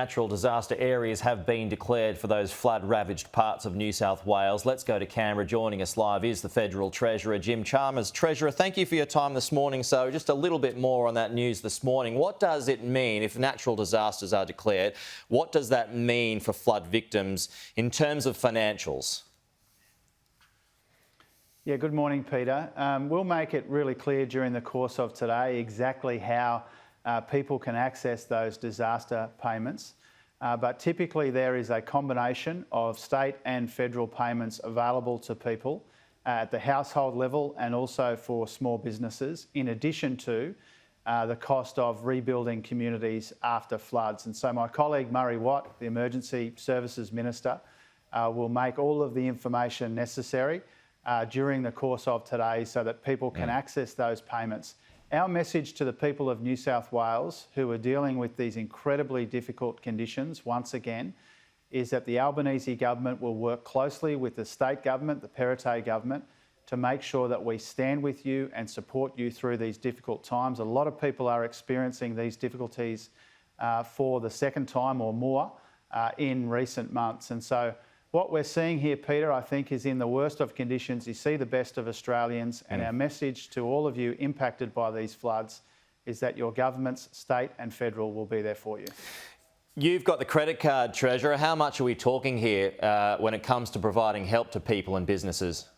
Natural disaster areas have been declared for those flood-ravaged parts of New South Wales. Let's go to Canberra. Joining us live is the Federal Treasurer, Jim Chalmers. Treasurer, thank you for your time this morning. So just a little bit more on that news this morning. What does it mean if natural disasters are declared? What does that mean for flood victims in terms of financials? Yeah, good morning, Peter. We'll make it really clear during the course of today exactly how people can access those disaster payments. But typically there is a combination of state and federal payments available to people at the household level and also for small businesses, in addition to the cost of rebuilding communities after floods. And so my colleague Murray Watt, the Emergency Services Minister, will make all of the information necessary during the course of today so that people can access those payments. Our message to the people of New South Wales who are dealing with these incredibly difficult conditions, once again, is that the Albanese government will work closely with the state government, the Perrottet government, to make sure that we stand with you and support you through these difficult times. A lot of people are experiencing these difficulties for the second time or more in recent months. And so what we're seeing here, Peter, I think is in the worst of conditions, you see the best of Australians, and our message to all of you impacted by these floods is that your governments, state and federal, will be there for you. You've got the credit card, Treasurer. How much are we talking here when it comes to providing help to people and businesses?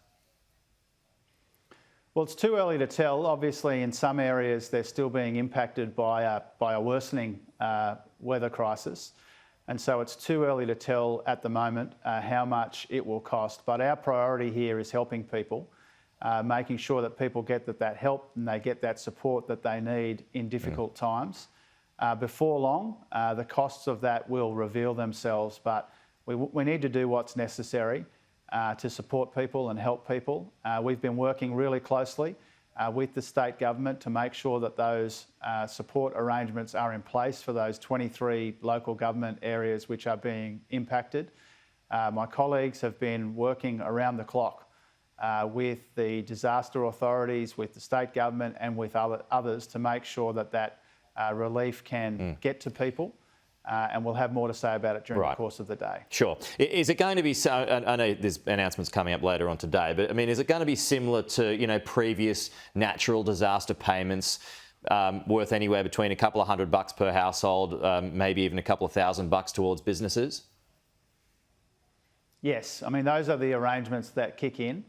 Well, it's too early to tell. Obviously, in some areas, they're still being impacted by a worsening weather crisis. And so it's too early to tell at the moment how much it will cost. But our priority here is helping people, making sure that people get that help and they get that support that they need in difficult times. Before long, the costs of that will reveal themselves, but we need to do what's necessary to support people and help people. We've been working really closely with the state government to make sure that those support arrangements are in place for those 23 local government areas which are being impacted. My colleagues have been working around the clock with the disaster authorities, with the state government and with others to make sure that relief can get to people. And we'll have more to say about it during the course of the day. Sure. Is it going to be, I know there's announcements coming up later on today, but I mean, is it going to be similar to, previous natural disaster payments worth anywhere between a couple of $100 per household, maybe even a couple of $1,000 towards businesses? Yes, I mean, those are the arrangements that kick in.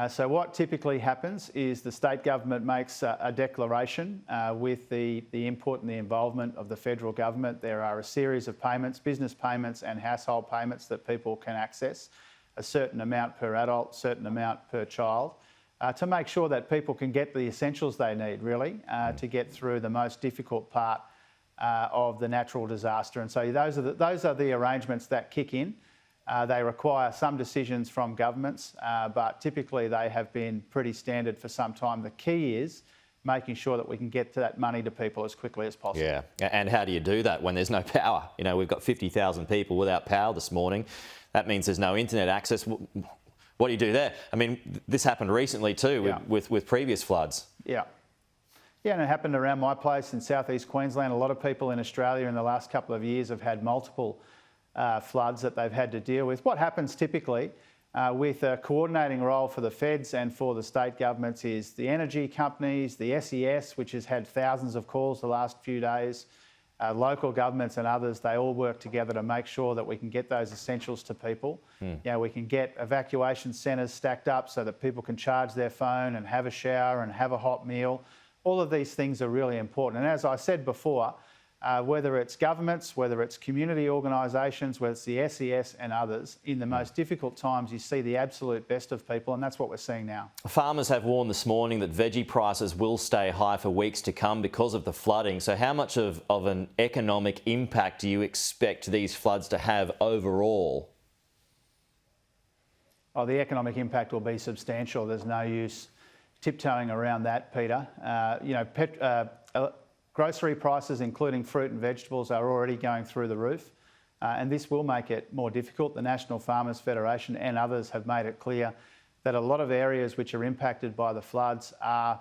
So what typically happens is the state government makes a declaration with the input and the involvement of the federal government. There are a series of payments, business payments and household payments that people can access, a certain amount per adult, certain amount per child, to make sure that people can get the essentials they need, really, to get through the most difficult part of the natural disaster. And so those are the arrangements that kick in. They require some decisions from governments, but typically they have been pretty standard for some time. The key is making sure that we can get to that money to people as quickly as possible. Yeah, and how do you do that when there's no power? We've got 50,000 people without power this morning. That means there's no internet access. What do you do there? I mean, this happened recently too with previous floods. Yeah, and it happened around my place in southeast Queensland. A lot of people in Australia in the last couple of years have had multiple floods that they've had to deal with. What happens typically with a coordinating role for the feds and for the state governments is the energy companies, the SES, which has had thousands of calls the last few days, local governments and others, they all work together to make sure that we can get those essentials to people. We can get evacuation centres stacked up so that people can charge their phone and have a shower and have a hot meal. All of these things are really important. And as I said before, whether it's governments, whether it's community organisations, whether it's the SES and others, in the most difficult times you see the absolute best of people, and that's what we're seeing now. Farmers have warned this morning that veggie prices will stay high for weeks to come because of the flooding. So how much of an economic impact do you expect these floods to have overall? Oh, the economic impact will be substantial. There's no use tiptoeing around that, Peter. Grocery prices, including fruit and vegetables, are already going through the roof, and this will make it more difficult. The National Farmers Federation and others have made it clear that a lot of areas which are impacted by the floods are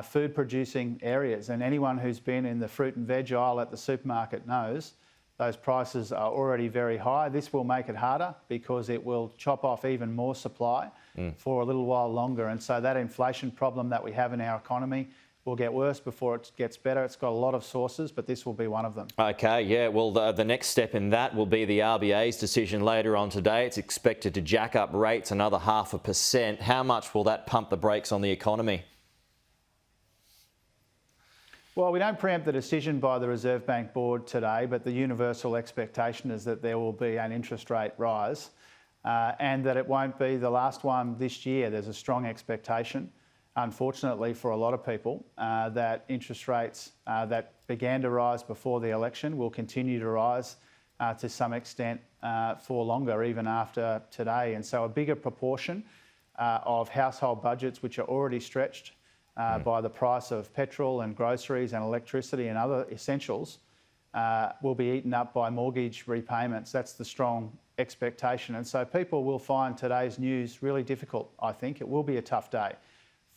food-producing areas, and anyone who's been in the fruit and veg aisle at the supermarket knows Those prices are already very high. This will make it harder because it will chop off even more supply for a little while longer. And so that inflation problem that we have in our economy will get worse before it gets better. It's got a lot of sources, but this will be one of them. Okay, yeah, well, the next step in that will be the RBA's decision later on today. It's expected to jack up rates another 0.5%. How much will that pump the brakes on the economy? Well, we don't preempt the decision by the Reserve Bank Board today, but the universal expectation is that there will be an interest rate rise and that it won't be the last one this year. There's a strong expectation, unfortunately for a lot of people, that interest rates that began to rise before the election will continue to rise to some extent for longer, even after today. And so a bigger proportion of household budgets, which are already stretched by the price of petrol and groceries and electricity and other essentials, will be eaten up by mortgage repayments. That's the strong expectation. And so people will find today's news really difficult, I think. It will be a tough day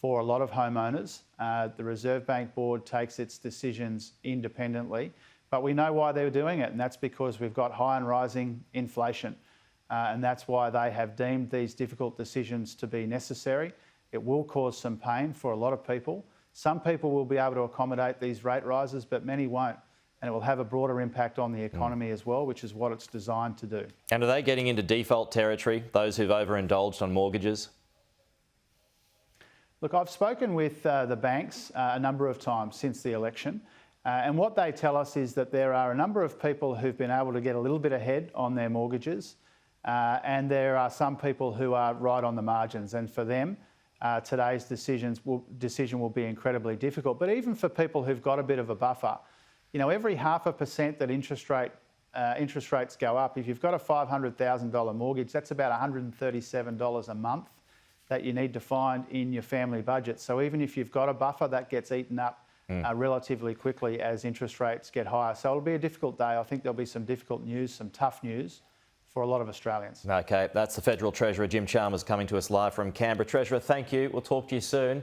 for a lot of homeowners. The Reserve Bank Board takes its decisions independently, but we know why they're doing it, and that's because we've got high and rising inflation. And that's why they have deemed these difficult decisions to be necessary. It will cause some pain for a lot of people. Some people will be able to accommodate these rate rises, but many won't. And it will have a broader impact on the economy as well, which is what it's designed to do. And are they getting into default territory, those who've overindulged on mortgages? Look, I've spoken with the banks a number of times since the election, and what they tell us is that there are a number of people who've been able to get a little bit ahead on their mortgages, and there are some people who are right on the margins. And for them, today's decision will be incredibly difficult. But even for people who've got a bit of a buffer, you know, every 0.5% that interest rates go up, if you've got a $500,000 mortgage, that's about $137 a month that you need to find in your family budget. So even if you've got a buffer, that gets eaten up relatively quickly as interest rates get higher. So it'll be a difficult day. I think there'll be some difficult news, some tough news for a lot of Australians. Okay, that's the Federal Treasurer, Jim Chalmers, coming to us live from Canberra. Treasurer, thank you. We'll talk to you soon.